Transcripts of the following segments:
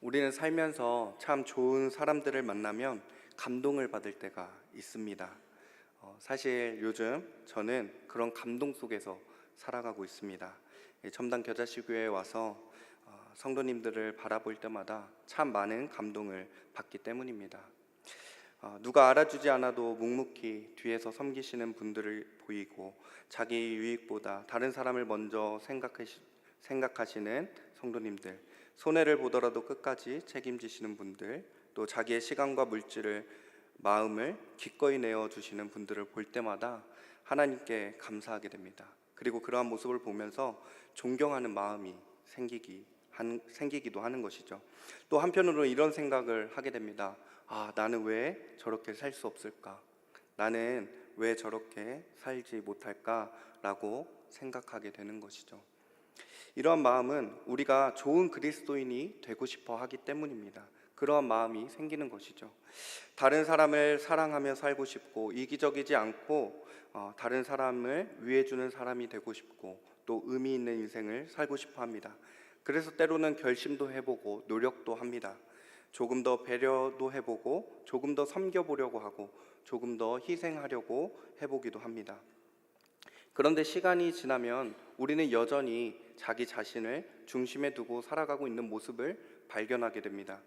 우리는 살면서 참 좋은 사람들을 만나면 감동을 받을 때가 있습니다. 사실 요즘 저는 그런 감동 속에서 살아가고 있습니다. 첨단 겨자씨교회에 와서 성도님들을 바라볼 때마다 참 많은 감동을 받기 때문입니다. 누가 알아주지 않아도 묵묵히 뒤에서 섬기시는 분들을 보이고 자기 유익보다 다른 사람을 먼저 생각하시는 성도님들, 손해를 보더라도 끝까지 책임지시는 분들, 또 자기의 시간과 물질을 마음을 기꺼이 내어주시는 분들을 볼 때마다 하나님께 감사하게 됩니다. 그리고 그러한 모습을 보면서 존경하는 마음이 생기기도 하는 것이죠. 또 한편으로 이런 생각을 하게 됩니다. 나는 왜 저렇게 살 수 없을까? 나는 왜 저렇게 살지 못할까라고 생각하게 되는 것이죠. 이러한 마음은 우리가 좋은 그리스도인이 되고 싶어 하기 때문입니다. 그러한 마음이 생기는 것이죠. 다른 사람을 사랑하며 살고 싶고, 이기적이지 않고 다른 사람을 위해주는 사람이 되고 싶고, 또 의미 있는 인생을 살고 싶어 합니다. 그래서 때로는 결심도 해보고 노력도 합니다. 조금 더 배려도 해보고, 조금 더 섬겨보려고 하고, 조금 더 희생하려고 해보기도 합니다. 그런데 시간이 지나면 우리는 여전히 자기 자신을 중심에 두고 살아가고 있는 모습을 발견하게 됩니다.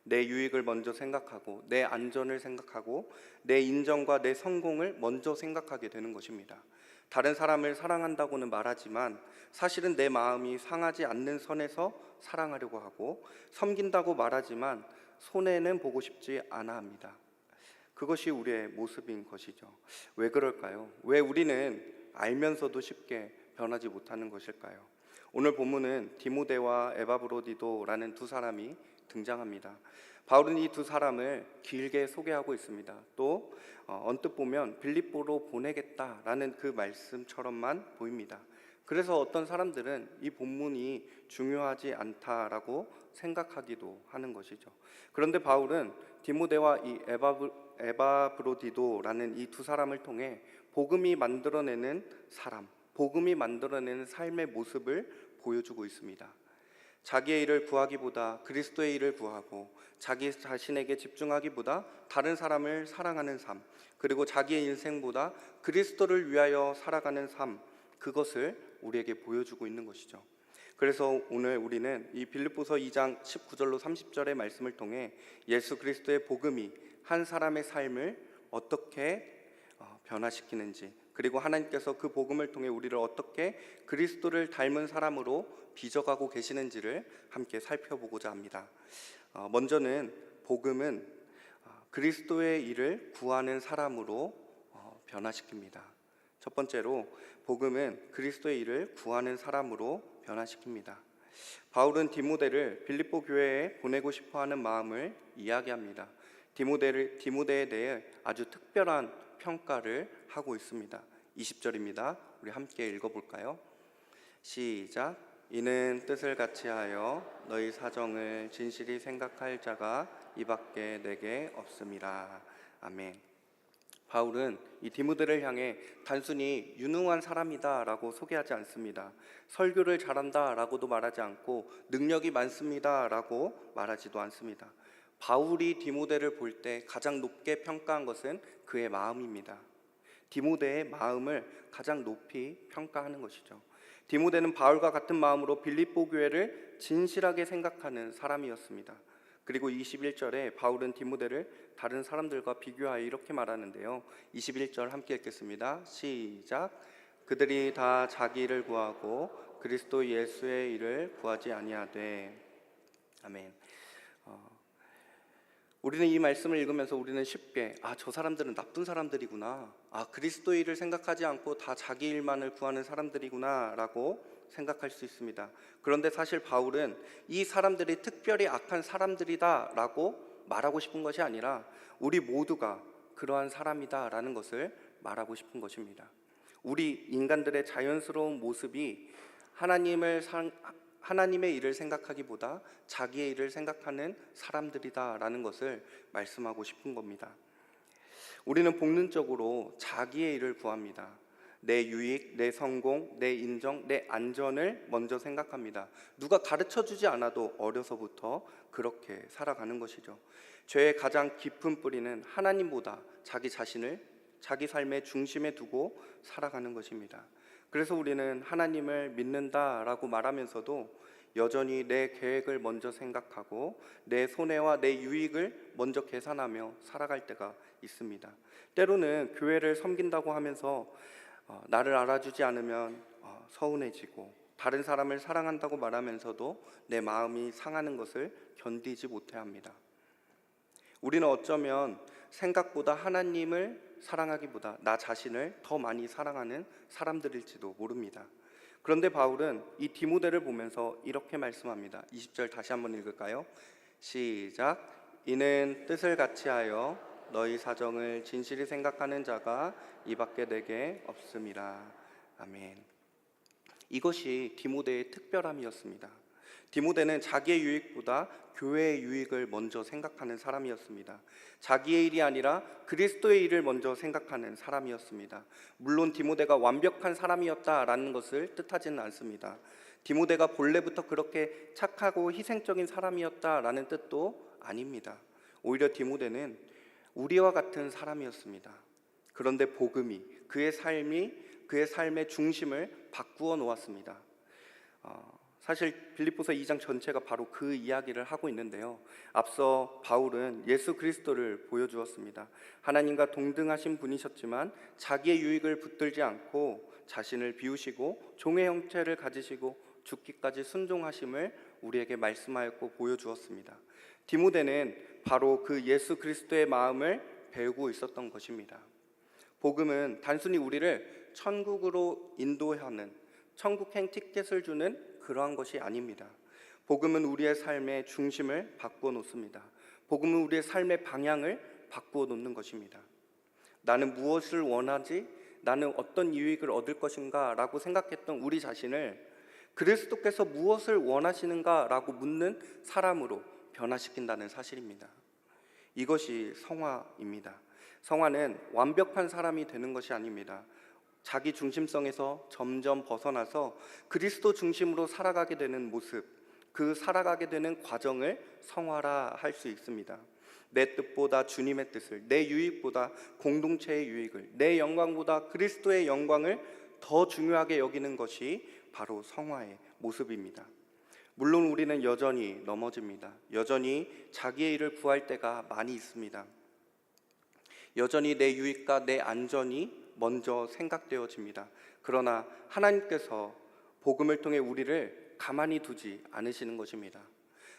내 유익을 먼저 생각하고, 내 안전을 생각하고, 내 인정과 내 성공을 먼저 생각하게 되는 것입니다. 다른 사람을 사랑한다고는 말하지만 사실은 내 마음이 상하지 않는 선에서 사랑하려고 하고, 섬긴다고 말하지만 손해는 보고 싶지 않아 합니다. 그것이 우리의 모습인 것이죠. 왜 그럴까요? 왜 우리는 알면서도 쉽게 변하지 못하는 것일까요? 오늘 본문은 디모데와 에바브로디도라는 두 사람이 등장합니다. 바울은 이 두 사람을 길게 소개하고 있습니다. 또 언뜻 보면 빌립보로 보내겠다라는 그 말씀처럼만 보입니다. 그래서 어떤 사람들은 이 본문이 중요하지 않다라고 생각하기도 하는 것이죠. 그런데 바울은 디모데와 이 에바브로디도라는 이 두 사람을 통해 복음이 만들어내는 사람, 복음이 만들어내는 삶의 모습을 보여주고 있습니다. 자기의 일을 구하기보다 그리스도의 일을 구하고, 자기 자신에게 집중하기보다 다른 사람을 사랑하는 삶, 그리고 자기의 인생보다 그리스도를 위하여 살아가는 삶, 그것을 우리에게 보여주고 있는 것이죠. 그래서 오늘 우리는 이 빌립보서 2장 19절로 30절의 말씀을 통해 예수 그리스도의 복음이 한 사람의 삶을 어떻게 변화시키는지, 그리고 하나님께서 그 복음을 통해 우리를 어떻게 그리스도를 닮은 사람으로 빚어가고 계시는지를 함께 살펴보고자 합니다. 먼저는 복음은 그리스도의 일을 구하는 사람으로 변화시킵니다. 첫 번째로 복음은 그리스도의 일을 구하는 사람으로 변화시킵니다. 바울은 디모데를 빌립보 교회에 보내고 싶어하는 마음을 이야기합니다. 디모데에 대해 아주 특별한 평가를 하고 있습니다. 20절입니다. 우리 함께 읽어볼까요? 시작. 이는 뜻을 같이하여 너희 사정을 진실이 생각할 자가 이밖에 내게 없음이라. 아멘. 바울은 이 디모데를 향해 단순히 유능한 사람이다라고 소개하지 않습니다. 설교를 잘한다라고도 말하지 않고 능력이 많습니다라고 말하지도 않습니다. 바울이 디모데를 볼 때 가장 높게 평가한 것은 그의 마음입니다. 디모데의 마음을 가장 높이 평가하는 것이죠. 디모데는 바울과 같은 마음으로 빌립보 교회를 진실하게 생각하는 사람이었습니다. 그리고 21절에 바울은 디모데를 다른 사람들과 비교하여 이렇게 말하는데요. 21절 함께 읽겠습니다. 시작. 그들이 다 자기 일을 구하고 그리스도 예수의 일을 구하지 아니하되. 아멘. 우리는 이 말씀을 읽으면서 우리는 쉽게 저 사람들은 나쁜 사람들이구나, 그리스도의 일을 생각하지 않고 다 자기 일만을 구하는 사람들이구나 라고 생각할 수 있습니다. 그런데 사실 바울은 이 사람들이 특별히 악한 사람들이다 라고 말하고 싶은 것이 아니라 우리 모두가 그러한 사람이다 라는 것을 말하고 싶은 것입니다. 우리 인간들의 자연스러운 모습이 하나님의 일을 생각하기보다 자기의 일을 생각하는 사람들이다라는 것을 말씀하고 싶은 겁니다. 우리는 본능적으로 자기의 일을 구합니다. 내 유익, 내 성공, 내 인정, 내 안전을 먼저 생각합니다. 누가 가르쳐주지 않아도 어려서부터 그렇게 살아가는 것이죠. 죄의 가장 깊은 뿌리는 하나님보다 자기 자신을 자기 삶의 중심에 두고 살아가는 것입니다. 그래서 우리는 하나님을 믿는다라고 말하면서도 여전히 내 계획을 먼저 생각하고 내 손해와 내 유익을 먼저 계산하며 살아갈 때가 있습니다. 때로는 교회를 섬긴다고 하면서 나를 알아주지 않으면 서운해지고, 다른 사람을 사랑한다고 말하면서도 내 마음이 상하는 것을 견디지 못해 합니다. 우리는 어쩌면 생각보다 하나님을 사랑하기보다 나 자신을 더 많이 사랑하는 사람들일지도 모릅니다. 그런데 바울은 이 디모데를 보면서 이렇게 말씀합니다. 20절 다시 한번 읽을까요? 시작. 이는 뜻을 같이하여 너희 사정을 진실히 생각하는 자가 이밖에 내게 없음이라. 아멘. 이것이 디모데의 특별함이었습니다. 디모데는 자기의 유익보다 교회의 유익을 먼저 생각하는 사람이었습니다. 자기의 일이 아니라 그리스도의 일을 먼저 생각하는 사람이었습니다. 물론 디모데가 완벽한 사람이었다라는 것을 뜻하지는 않습니다. 디모데가 본래부터 그렇게 착하고 희생적인 사람이었다라는 뜻도 아닙니다. 오히려 디모데는 우리와 같은 사람이었습니다. 그런데 복음이 그의 삶의 중심을 바꾸어 놓았습니다. 사실 빌립보서 2장 전체가 바로 그 이야기를 하고 있는데요. 앞서 바울은 예수 그리스도를 보여주었습니다. 하나님과 동등하신 분이셨지만 자기의 유익을 붙들지 않고 자신을 비우시고 종의 형체를 가지시고 죽기까지 순종하심을 우리에게 말씀하였고 보여주었습니다. 디모데는 바로 그 예수 그리스도의 마음을 배우고 있었던 것입니다. 복음은 단순히 우리를 천국으로 인도하는 천국행 티켓을 주는 그러한 것이 아닙니다. 복음은 우리의 삶의 중심을 바꾸어 놓습니다. 복음은 우리의 삶의 방향을 바꾸어 놓는 것입니다. 나는 무엇을 원하지? 나는 어떤 유익을 얻을 것인가? 라고 생각했던 우리 자신을 그리스도께서 무엇을 원하시는가? 라고 묻는 사람으로 변화시킨다는 사실입니다. 이것이 성화입니다. 성화는 완벽한 사람이 되는 것이 아닙니다. 자기 중심성에서 점점 벗어나서 그리스도 중심으로 살아가게 되는 모습, 그 살아가게 되는 과정을 성화라 할 수 있습니다. 내 뜻보다 주님의 뜻을, 내 유익보다 공동체의 유익을, 내 영광보다 그리스도의 영광을 더 중요하게 여기는 것이 바로 성화의 모습입니다. 물론 우리는 여전히 넘어집니다. 여전히 자기의 일을 구할 때가 많이 있습니다. 여전히 내 유익과 내 안전이 먼저 생각되어집니다. 그러나 하나님께서 복음을 통해 우리를 가만히 두지 않으시는 것입니다.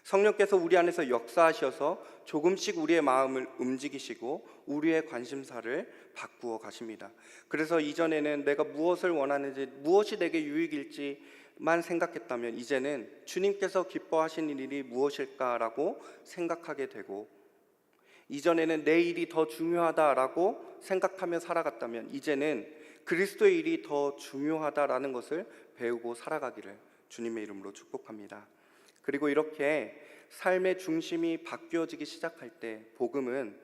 성령께서 우리 안에서 역사하셔서 조금씩 우리의 마음을 움직이시고 우리의 관심사를 바꾸어 가십니다. 그래서 이전에는 내가 무엇을 원하는지, 무엇이 내게 유익일지만 생각했다면 이제는 주님께서 기뻐하시는 일이 무엇일까라고 생각하게 되고, 이전에는 내 일이 더 중요하다라고 생각하며 살아갔다면 이제는 그리스도의 일이 더 중요하다라는 것을 배우고 살아가기를 주님의 이름으로 축복합니다. 그리고 이렇게 삶의 중심이 바뀌어지기 시작할 때 복음은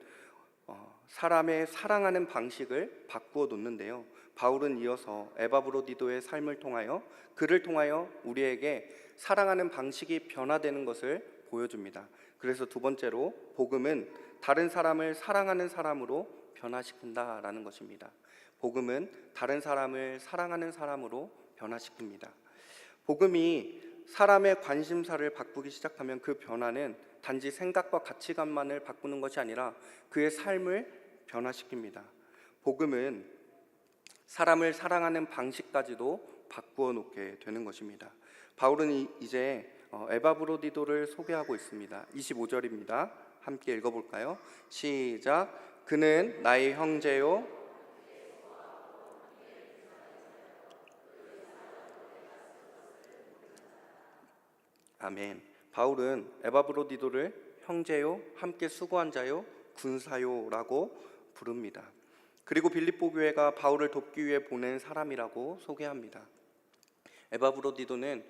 사람의 사랑하는 방식을 바꾸어 놓는데요. 바울은 이어서 에바브로디도의 삶을 통하여, 그를 통하여 우리에게 사랑하는 방식이 변화되는 것을 보여줍니다. 그래서 두 번째로 복음은 다른 사람을 사랑하는 사람으로 변화시킨다라는 것입니다. 복음은 다른 사람을 사랑하는 사람으로 변화시킵니다. 복음이 사람의 관심사를 바꾸기 시작하면 그 변화는 단지 생각과 가치관만을 바꾸는 것이 아니라 그의 삶을 변화시킵니다. 복음은 사람을 사랑하는 방식까지도 바꾸어 놓게 되는 것입니다. 바울은 이제 에바브로디도를 소개하고 있습니다. 25절입니다. 함께 읽어볼까요? 시작. 그는 나의 형제요 아멘. 바울은 에바브로디도를 형제요, 함께 수고한 자요, 군사요라고 부릅니다. 그리고 빌립보 교회가 바울을 돕기 위해 보낸 사람이라고 소개합니다. 에바브로디도는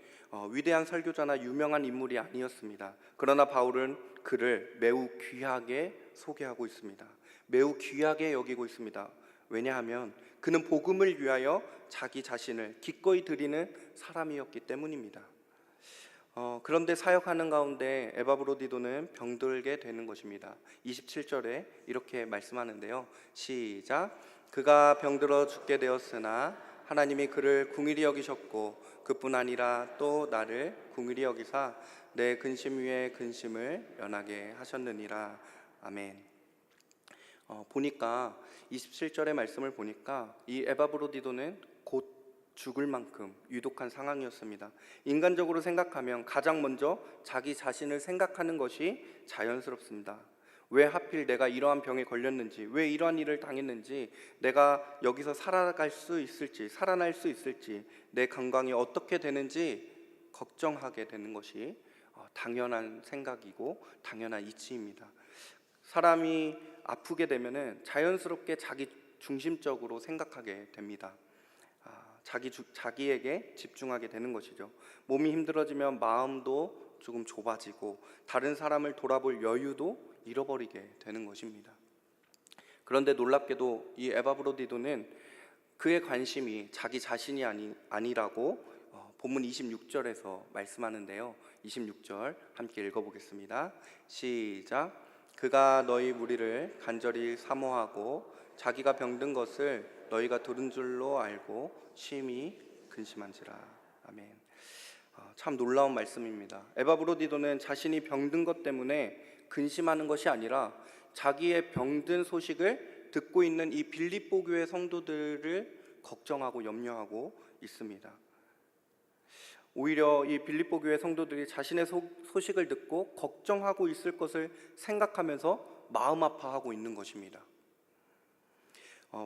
위대한 설교자나 유명한 인물이 아니었습니다. 그러나 바울은 그를 매우 귀하게 소개하고 있습니다. 매우 귀하게 여기고 있습니다. 왜냐하면 그는 복음을 위하여 자기 자신을 기꺼이 드리는 사람이었기 때문입니다. 그런데 사역하는 가운데 에바브로디도는 병들게 되는 것입니다. 27절에 이렇게 말씀하는데요. 시작. 그가 병들어 죽게 되었으나 하나님이 그를 긍휼히 여기셨고 그뿐 아니라 또 나를 긍휼히 여기사 내 근심 위에 근심을 면하게 하셨느니라. 아멘. 보니까 27절의 말씀을 보니까 이 에바브로디도는 곧 죽을 만큼 유독한 상황이었습니다. 인간적으로 생각하면 가장 먼저 자기 자신을 생각하는 것이 자연스럽습니다. 왜 하필 내가 이러한 병에 걸렸는지, 왜 이러한 일을 당했는지, 내가 여기서 살아갈 수 있을지, 살아날 수 있을지, 내 건강이 어떻게 되는지 걱정하게 되는 것이 당연한 생각이고 당연한 이치입니다. 사람이 아프게 되면은 자연스럽게 자기 중심적으로 생각하게 됩니다. 자기에게 집중하게 되는 것이죠. 몸이 힘들어지면 마음도 조금 좁아지고 다른 사람을 돌아볼 여유도 잃어버리게 되는 것입니다. 그런데 놀랍게도 이 에바브로디도는 그의 관심이 자기 자신이 아니라고 본문 26절에서 말씀하는데요. 26절 함께 읽어보겠습니다. 시작. 그가 너희 무리를 간절히 사모하고 자기가 병든 것을 너희가 들은 줄로 알고 심히 근심한지라. 아멘. 참 놀라운 말씀입니다. 에바브로디도는 자신이 병든 것 때문에 근심하는 것이 아니라 자기의 병든 소식을 듣고 있는 이 빌립보 교회 성도들을 걱정하고 염려하고 있습니다. 오히려 이 빌립보 교회 성도들이 자신의 소식을 듣고 걱정하고 있을 것을 생각하면서 마음 아파하고 있는 것입니다.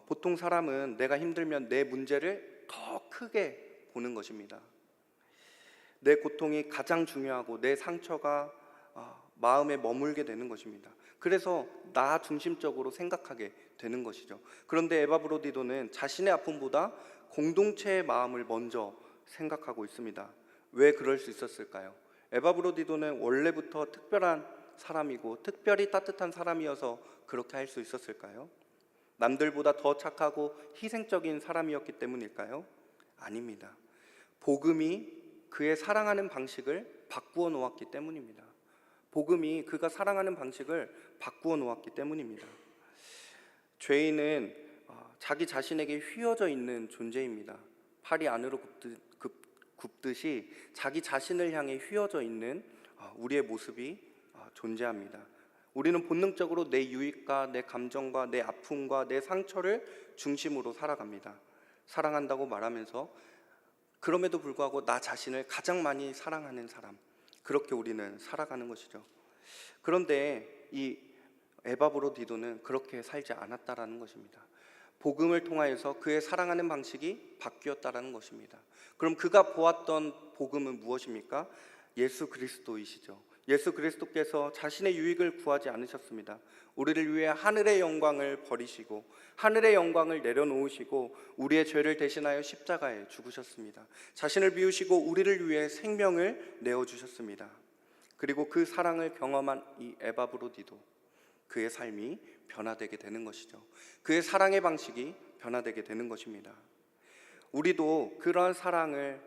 보통 사람은 내가 힘들면 내 문제를 더 크게 보는 것입니다. 내 고통이 가장 중요하고 내 상처가 마음에 머물게 되는 것입니다. 그래서 나 중심적으로 생각하게 되는 것이죠. 그런데 에바브로디도는 자신의 아픔보다 공동체의 마음을 먼저 생각하고 있습니다. 왜 그럴 수 있었을까요? 에바브로디도는 원래부터 특별한 사람이고 특별히 따뜻한 사람이어서 그렇게 할 수 있었을까요? 남들보다 더 착하고 희생적인 사람이었기 때문일까요? 아닙니다. 복음이 그의 사랑하는 방식을 바꾸어 놓았기 때문입니다. 복음이 그가 사랑하는 방식을 바꾸어 놓았기 때문입니다. 죄인은 자기 자신에게 휘어져 있는 존재입니다. 팔이 안으로 굽듯이 자기 자신을 향해 휘어져 있는 우리의 모습이 존재합니다. 우리는 본능적으로 내 유익과 내 감정과 내 아픔과 내 상처를 중심으로 살아갑니다. 사랑한다고 말하면서 그럼에도 불구하고 나 자신을 가장 많이 사랑하는 사람, 그렇게 우리는 살아가는 것이죠. 그런데 이 에바브로디도는 그렇게 살지 않았다라는 것입니다. 복음을 통하여서 그의 사랑하는 방식이 바뀌었다라는 것입니다. 그럼 그가 보았던 복음은 무엇입니까? 예수 그리스도이시죠. 예수 그리스도께서 자신의 유익을 구하지 않으셨습니다. 우리를 위해 하늘의 영광을 버리시고 하늘의 영광을 내려놓으시고 우리의 죄를 대신하여 십자가에 죽으셨습니다. 자신을 비우시고 우리를 위해 생명을 내어주셨습니다. 그리고 그 사랑을 경험한 이 에바브로디도 그의 삶이 변화되게 되는 것이죠. 그의 사랑의 방식이 변화되게 되는 것입니다. 우리도 그러한 사랑을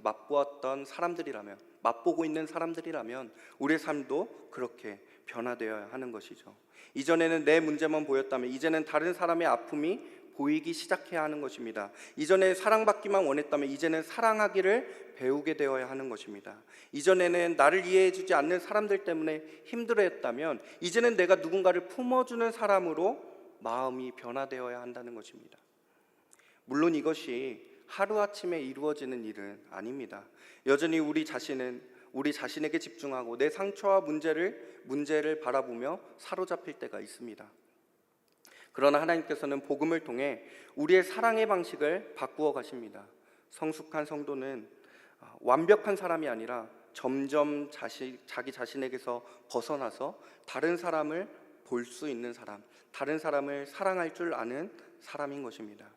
맛보았던 사람들이라면, 맛보고 있는 사람들이라면 우리의 삶도 그렇게 변화되어야 하는 것이죠. 이전에는 내 문제만 보였다면 이제는 다른 사람의 아픔이 보이기 시작해야 하는 것입니다. 이전에 사랑받기만 원했다면 이제는 사랑하기를 배우게 되어야 하는 것입니다. 이전에는 나를 이해해주지 않는 사람들 때문에 힘들어했다면 이제는 내가 누군가를 품어주는 사람으로 마음이 변화되어야 한다는 것입니다. 물론 이것이 하루아침에 이루어지는 일은 아닙니다. 여전히 우리 자신에게 집중하고 내 상처와 문제를 바라보며 사로잡힐 때가 있습니다. 그러나 하나님께서는 복음을 통해 우리의 사랑의 방식을 바꾸어 가십니다. 성숙한 성도는 완벽한 사람이 아니라 점점 자기 자신에게서 벗어나서 다른 사람을 볼 수 있는 사람, 다른 사람을 사랑할 줄 아는 사람인 것입니다.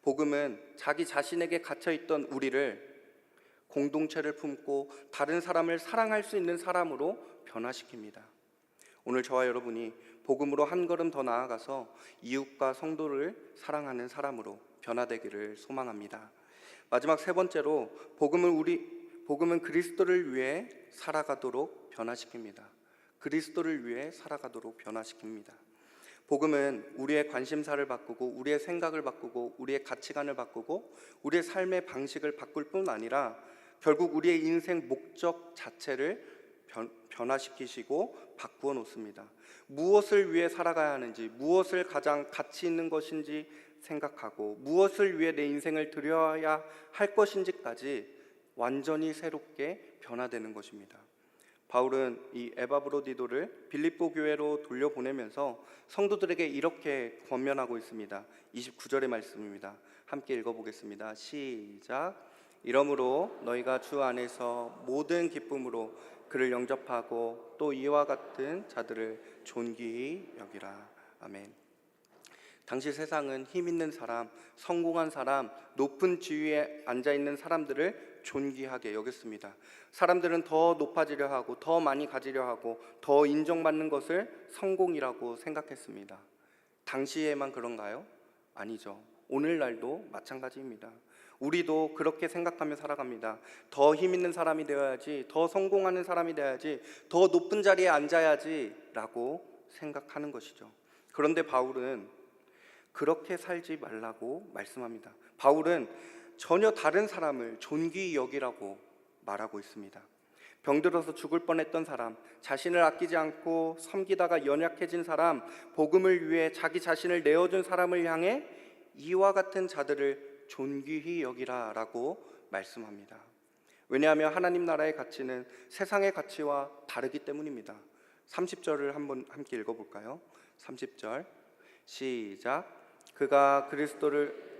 복음은 자기 자신에게 갇혀있던 우리를 공동체를 품고 다른 사람을 사랑할 수 있는 사람으로 변화시킵니다. 오늘 저와 여러분이 복음으로 한 걸음 더 나아가서 이웃과 성도를 사랑하는 사람으로 변화되기를 소망합니다. 마지막 세 번째로 복음은 그리스도를 위해 살아가도록 변화시킵니다. 그리스도를 위해 살아가도록 변화시킵니다. 복음은 우리의 관심사를 바꾸고 우리의 생각을 바꾸고 우리의 가치관을 바꾸고 우리의 삶의 방식을 바꿀 뿐 아니라 결국 우리의 인생 목적 자체를 변화시키시고 바꾸어 놓습니다. 무엇을 위해 살아가야 하는지, 무엇을 가장 가치 있는 것인지 생각하고 무엇을 위해 내 인생을 드려야 할 것인지까지 완전히 새롭게 변화되는 것입니다. 바울은 이 에바브로디도를 빌립보 교회로 돌려보내면서 성도들에게 이렇게 권면하고 있습니다. 29절의 말씀입니다. 함께 읽어보겠습니다. 시작. 이러므로 너희가 주 안에서 모든 기쁨으로 그를 영접하고 또 이와 같은 자들을 존귀히 여기라. 아멘. 당시 세상은 힘 있는 사람, 성공한 사람, 높은 지위에 앉아있는 사람들을 존귀하게 여겼습니다. 사람들은 더 높아지려 하고 더 많이 가지려 하고 더 인정받는 것을 성공이라고 생각했습니다. 당시에만 그런가요? 아니죠. 오늘날도 마찬가지입니다. 우리도 그렇게 생각하며 살아갑니다. 더 힘 있는 사람이 되어야지, 더 성공하는 사람이 되어야지, 더 높은 자리에 앉아야지 라고 생각하는 것이죠. 그런데 바울은 그렇게 살지 말라고 말씀합니다. 바울은 전혀 다른 사람을 존귀히 여기라고 말하고 있습니다. 병들어서 죽을 뻔했던 사람, 자신을 아끼지 않고 섬기다가 연약해진 사람, 복음을 위해 자기 자신을 내어준 사람을 향해 이와 같은 자들을 존귀히 여기라 라고 말씀합니다. 왜냐하면 하나님 나라의 가치는 세상의 가치와 다르기 때문입니다. 30절을 한번 함께 읽어볼까요? 30절 시작. 그가 그리스도를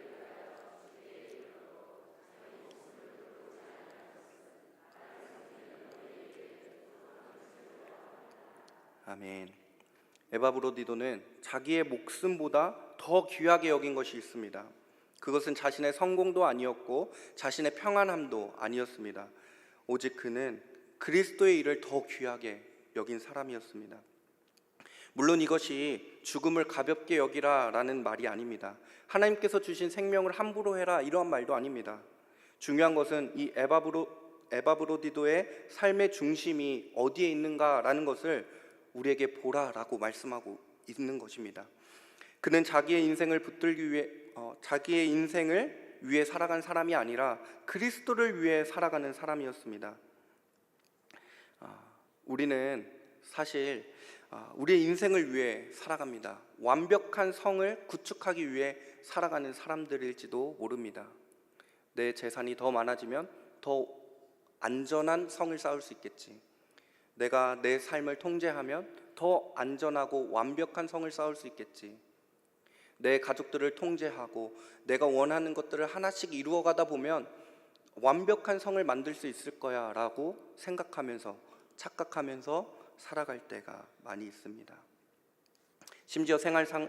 아멘. 에바브로디도는 자기의 목숨보다 더 귀하게 여긴 것이 있습니다. 그것은 자신의 성공도 아니었고 자신의 평안함도 아니었습니다. 오직 그는 그리스도의 일을 더 귀하게 여긴 사람이었습니다. 물론 이것이 죽음을 가볍게 여기라 라는 말이 아닙니다. 하나님께서 주신 생명을 함부로 해라 이러한 말도 아닙니다. 중요한 것은 이 에바브로디도의 삶의 중심이 어디에 있는가라는 것을 우리에게 보라라고 말씀하고 있는 것입니다. 그는 자기의 인생을 붙들기 위해 자기의 인생을 위해 살아간 사람이 아니라 그리스도를 위해 살아가는 사람이었습니다. 우리는 사실 우리의 인생을 위해 살아갑니다. 완벽한 성을 구축하기 위해 살아가는 사람들일지도 모릅니다. 내 재산이 더 많아지면 더 안전한 성을 쌓을 수 있겠지. 내가 내 삶을 통제하면 더 안전하고 완벽한 성을 쌓을 수 있겠지. 내 가족들을 통제하고 내가 원하는 것들을 하나씩 이루어가다 보면 완벽한 성을 만들 수 있을 거야 라고 생각하면서 착각하면서 살아갈 때가 많이 있습니다. 심지어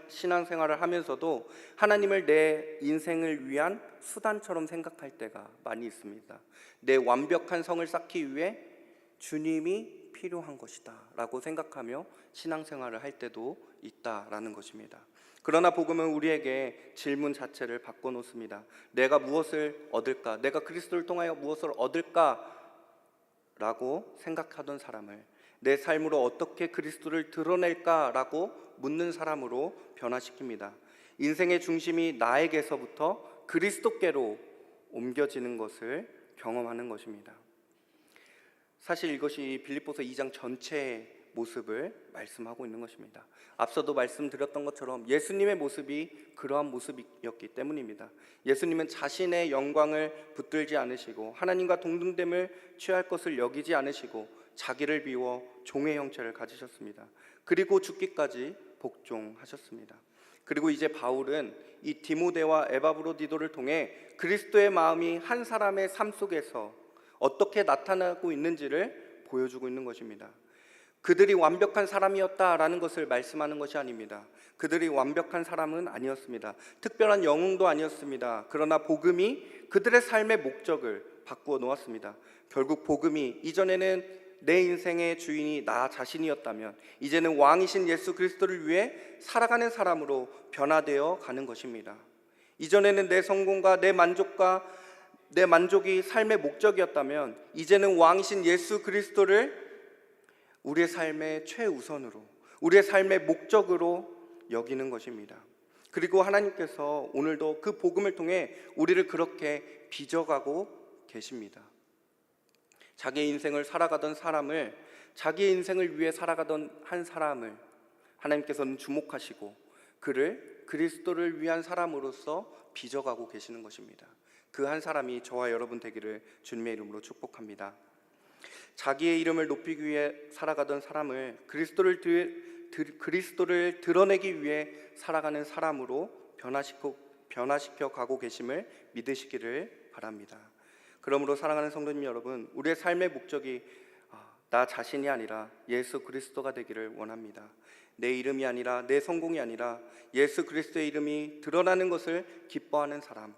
신앙생활을 하면서도 하나님을 내 인생을 위한 수단처럼 생각할 때가 많이 있습니다. 내 완벽한 성을 쌓기 위해 주님이 필요한 것이다 라고 생각하며 신앙생활을 할 때도 있다라는 것입니다. 그러나 복음은 우리에게 질문 자체를 바꿔놓습니다. 내가 무엇을 얻을까? 내가 그리스도를 통하여 무엇을 얻을까? 라고 생각하던 사람을 내 삶으로 어떻게 그리스도를 드러낼까? 라고 묻는 사람으로 변화시킵니다. 인생의 중심이 나에게서부터 그리스도께로 옮겨지는 것을 경험하는 것입니다. 사실 이것이 빌립보서 2장 전체의 모습을 말씀하고 있는 것입니다. 앞서도 말씀드렸던 것처럼 예수님의 모습이 그러한 모습이었기 때문입니다. 예수님은 자신의 영광을 붙들지 않으시고 하나님과 동등됨을 취할 것을 여기지 않으시고 자기를 비워 종의 형체를 가지셨습니다. 그리고 죽기까지 복종하셨습니다. 그리고 이제 바울은 이 디모데와 에바브로디도를 통해 그리스도의 마음이 한 사람의 삶 속에서 어떻게 나타나고 있는지를 보여주고 있는 것입니다. 그들이 완벽한 사람이었다라는 것을 말씀하는 것이 아닙니다. 그들이 완벽한 사람은 아니었습니다. 특별한 영웅도 아니었습니다. 그러나 복음이 그들의 삶의 목적을 바꾸어 놓았습니다. 결국 복음이 이전에는 내 인생의 주인이 나 자신이었다면 이제는 왕이신 예수 그리스도를 위해 살아가는 사람으로 변화되어 가는 것입니다. 이전에는 내 성공과 내 만족이 삶의 목적이었다면 이제는 왕이신 예수 그리스도를 우리의 삶의 최우선으로, 우리의 삶의 목적으로 여기는 것입니다. 그리고 하나님께서 오늘도 그 복음을 통해 우리를 그렇게 빚어가고 계십니다. 자기의 인생을 살아가던 사람을, 자기의 인생을 위해 살아가던 한 사람을 하나님께서는 주목하시고 그를 그리스도를 위한 사람으로서 빚어가고 계시는 것입니다. 그 한 사람이 저와 여러분 되기를 주님의 이름으로 축복합니다. 자기의 이름을 높이기 위해 살아가던 사람을 그리스도를 드러내기 위해 살아가는 사람으로 변화시켜 가고 계심을 믿으시기를 바랍니다. 그러므로 사랑하는 성도님 여러분, 우리의 삶의 목적이 나 자신이 아니라 예수 그리스도가 되기를 원합니다. 내 이름이 아니라, 내 성공이 아니라 예수 그리스도의 이름이 드러나는 것을 기뻐하는 사람,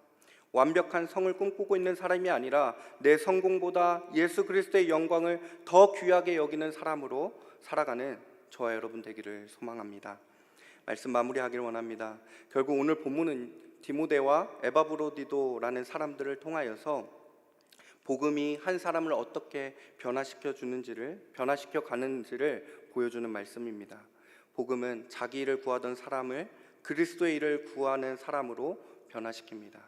완벽한 성을 꿈꾸고 있는 사람이 아니라 내 성공보다 예수 그리스도의 영광을 더 귀하게 여기는 사람으로 살아가는 저와 여러분 되기를 소망합니다. 말씀 마무리하기를 원합니다. 결국 오늘 본문은 디모데와 에바브로디도라는 사람들을 통하여서 복음이 한 사람을 어떻게 변화시켜 가는지를 보여주는 말씀입니다. 복음은 자기 일을 구하던 사람을 그리스도의 일을 구하는 사람으로 변화시킵니다.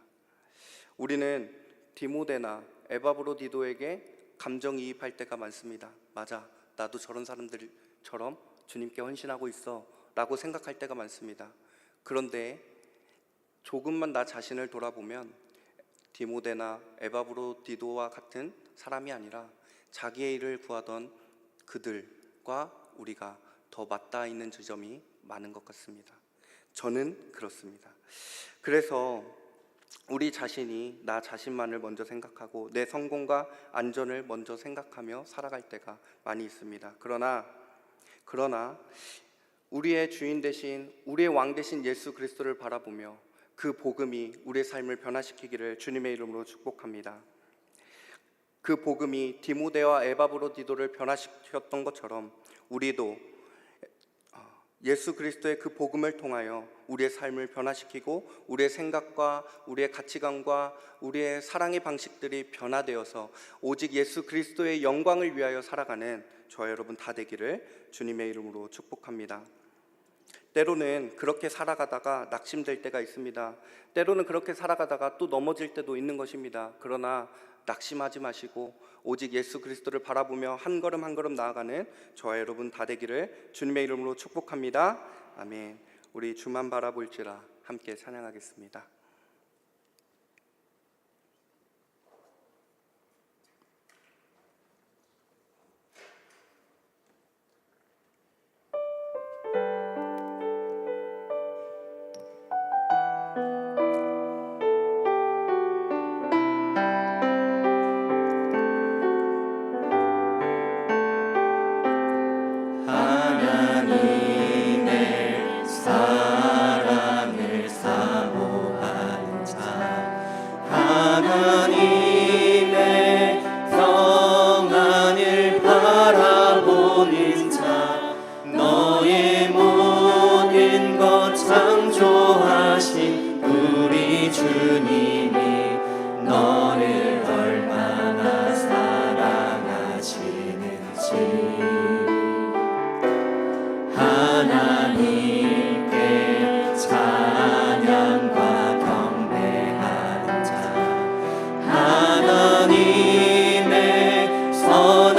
우리는 디모데나 에바브로디도에게 감정이입할 때가 많습니다. 맞아, 나도 저런 사람들처럼 주님께 헌신하고 있어 라고 생각할 때가 많습니다. 그런데 조금만 나 자신을 돌아보면 디모데나 에바브로디도와 같은 사람이 아니라 자기의 일을 구하던 그들과 우리가 더 맞닿아 있는 지점이 많은 것 같습니다. 저는 그렇습니다. 그래서 우리 자신이 나 자신만을 먼저 생각하고 내 성공과 안전을 먼저 생각하며 살아갈 때가 많이 있습니다. 그러나 우리의 주인 되신, 우리의 왕 되신 예수 그리스도를 바라보며 그 복음이 우리의 삶을 변화시키기를 주님의 이름으로 축복합니다. 그 복음이 디모데와 에바브로디도를 변화시켰던 것처럼 우리도 예수 그리스도의 그 복음을 통하여 우리의 삶을 변화시키고 우리의 생각과 우리의 가치관과 우리의 사랑의 방식들이 변화되어서 오직 예수 그리스도의 영광을 위하여 살아가는 저와 여러분 다 되기를 주님의 이름으로 축복합니다. 때로는 그렇게 살아가다가 낙심될 때가 있습니다. 때로는 그렇게 살아가다가 또 넘어질 때도 있는 것입니다. 그러나 낙심하지 마시고 오직 예수 그리스도를 바라보며 한 걸음 한 걸음 나아가는 저와 여러분 다 되기를 주님의 이름으로 축복합니다. 아멘. 우리 주만 바라볼지라 함께 찬양하겠습니다.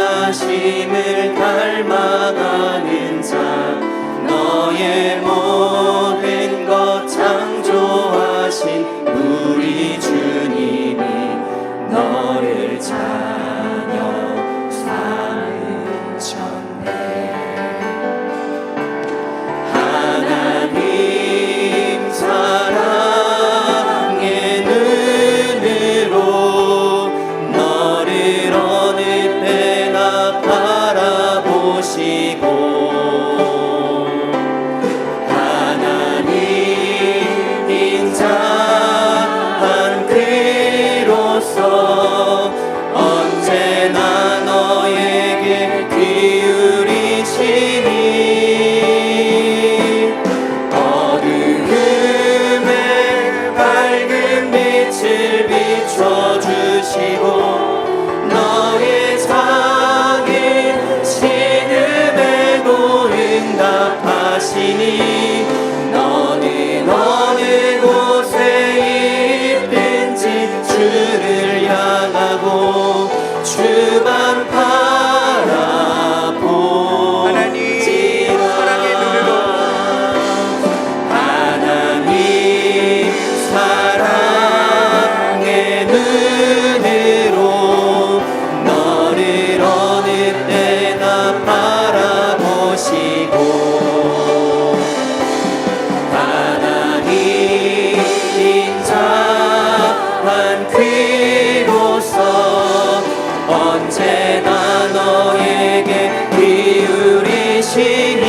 하나님을 닮아가는 자 너의 모든 것 창조하신 우리 주님이 너를 자녀 삼으셨네. 하나님 사랑의 눈으로 너를 어느 때나 바라보시고 인답하시니 너는 어느 곳에 있든지 주를 향하고 주만 바라보지라. 하나님 사랑의 눈으로 하나님 사랑의 눈으로 너를 어느 때나 바라보시고 하나님 인자한 귀로서 언제나 너에게 기울이시니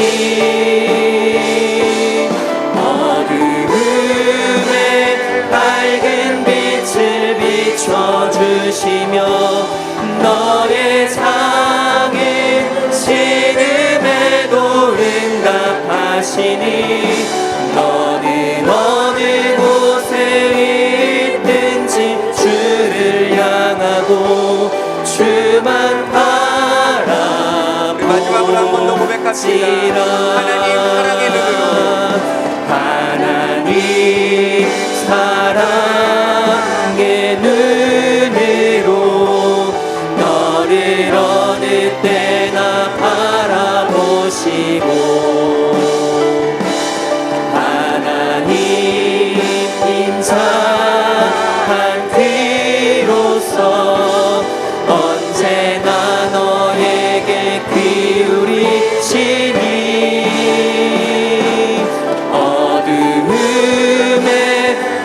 어두움에 밝은 빛을 비춰주시며 너의 작은 신음에도 응답하시니 너는 어느 곳에 있든지 주를 향하고 주만 우리 마지막으로 한 번 더 고백합니다. 하나님 사랑의 눈으로 하나님 사랑의 눈으로 너를 어느 때나 바라보시고 하나님 인자한 귀로서 언제나 너에게 기울이시니 어두움에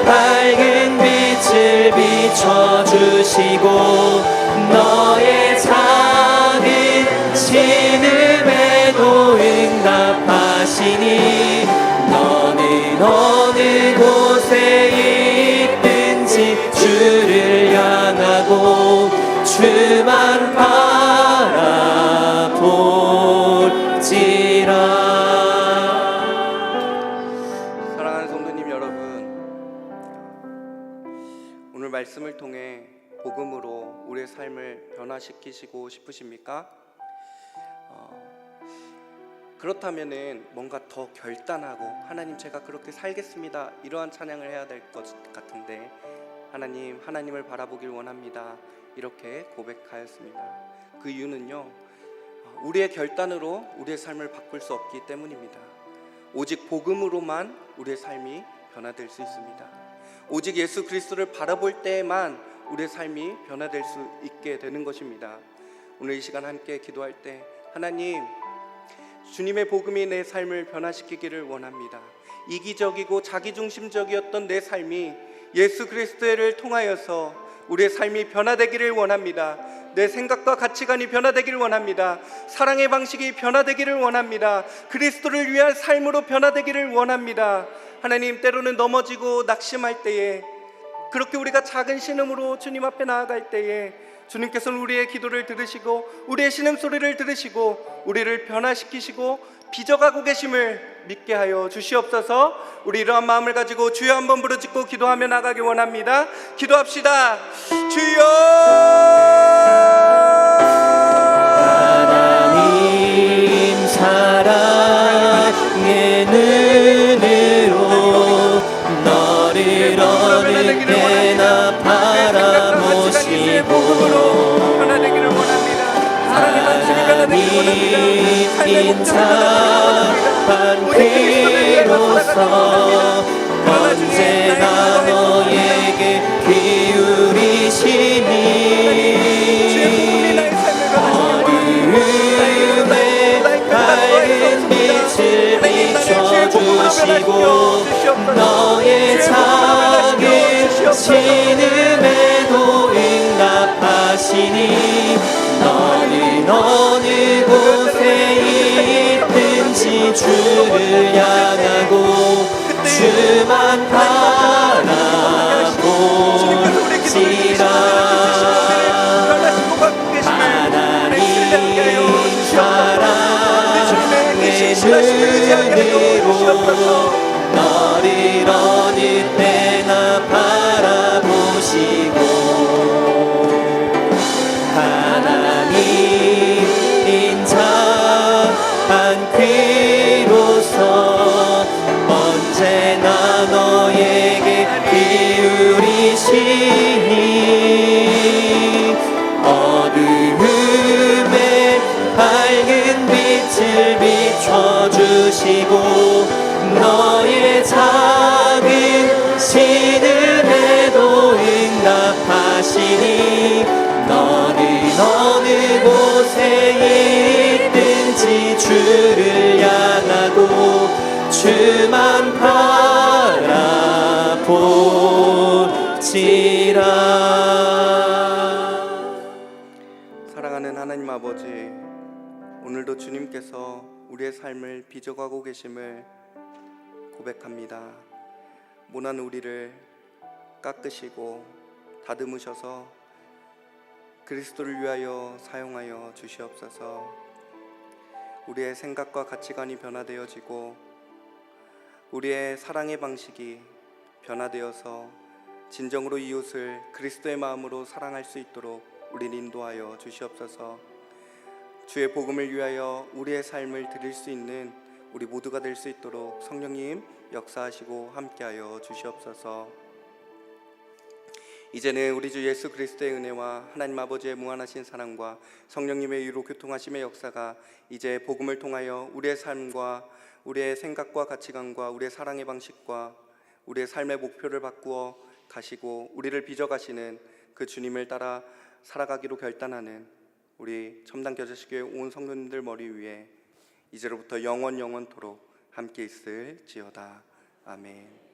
밝은 빛을 비춰주시고 너의 작은 신음에도 응답하시니 너는 어느 곳에 있든지 주를 향하고 주만 바라볼지라. 사랑하는 성도님 여러분, 오늘 말씀을 통해 복음으로 우리의 삶을 변화시키시고 싶으십니까? 그렇다면은 뭔가 더 결단하고 하나님 제가 그렇게 살겠습니다 이러한 찬양을 해야 될 것 같은데 하나님을 바라보길 원합니다 이렇게 고백하였습니다. 그 이유는요, 우리의 결단으로 우리의 삶을 바꿀 수 없기 때문입니다. 오직 복음으로만 우리의 삶이 변화될 수 있습니다. 오직 예수 그리스도를 바라볼 때에만 우리의 삶이 변화될 수 있게 되는 것입니다. 오늘 이 시간 함께 기도할 때 하나님, 주님의 복음이 내 삶을 변화시키기를 원합니다. 이기적이고 자기중심적이었던 내 삶이 예수 그리스도를 통하여서 우리의 삶이 변화되기를 원합니다. 내 생각과 가치관이 변화되기를 원합니다. 사랑의 방식이 변화되기를 원합니다. 그리스도를 위한 삶으로 변화되기를 원합니다. 하나님, 때로는 넘어지고 낙심할 때에, 그렇게 우리가 작은 신음으로 주님 앞에 나아갈 때에 주님께서는 우리의 기도를 들으시고 우리의 신음소리를 들으시고 우리를 변화시키시고 빚어가고 계심을 믿게 하여 주시옵소서. 우리 이러한 마음을 가지고 주여 한번 부르짖고 기도하며 나가기 원합니다. 기도합시다. 주여, 하나님 사랑의 눈으로 너를 어느 때나 바라보시고 변화되기를 원합니다. 사랑의 방식이 변화되기를 원합니다. 인자한 귀로서 언제나 너에게 기울이시니 어두움에 밝은 빛을 비춰주시고 너의 작은 신음에도 응답하시니 너는 어느 곳에 있든지 주를 향하고 주만 바라보시라. 하나님 사랑의 눈으로 너를 어느 때나 바라보시고 하나님 인자한 귀로서 빛을 비춰주시고 너의 작은 신음에도 응답하시니 너는 어느 곳에 있든지 주를 향하고 주만 바라볼지라. 사랑하는 하나님 아버지, 오늘도 주님께서 우리의 삶을 빚어가고 계심을 고백합니다. 모난 우리를 깎으시고 다듬으셔서 그리스도를 위하여 사용하여 주시옵소서. 우리의 생각과 가치관이 변화되어지고 우리의 사랑의 방식이 변화되어서 진정으로 이웃을 그리스도의 마음으로 사랑할 수 있도록 우리를 인도하여 주시옵소서. 주의 복음을 위하여 우리의 삶을 드릴 수 있는 우리 모두가 될 수 있도록 성령님 역사하시고 함께하여 주시옵소서. 이제는 우리 주 예수 그리스도의 은혜와 하나님 아버지의 무한하신 사랑과 성령님의 의로 교통하심의 역사가 이제 복음을 통하여 우리의 삶과 우리의 생각과 가치관과 우리의 사랑의 방식과 우리의 삶의 목표를 바꾸어 가시고 우리를 빚어가시는 그 주님을 따라 살아가기로 결단하는 우리 첨단 겨자씨교회 온 성도님들 머리 위에 이제로부터 영원토록 함께 있을지어다. 아멘.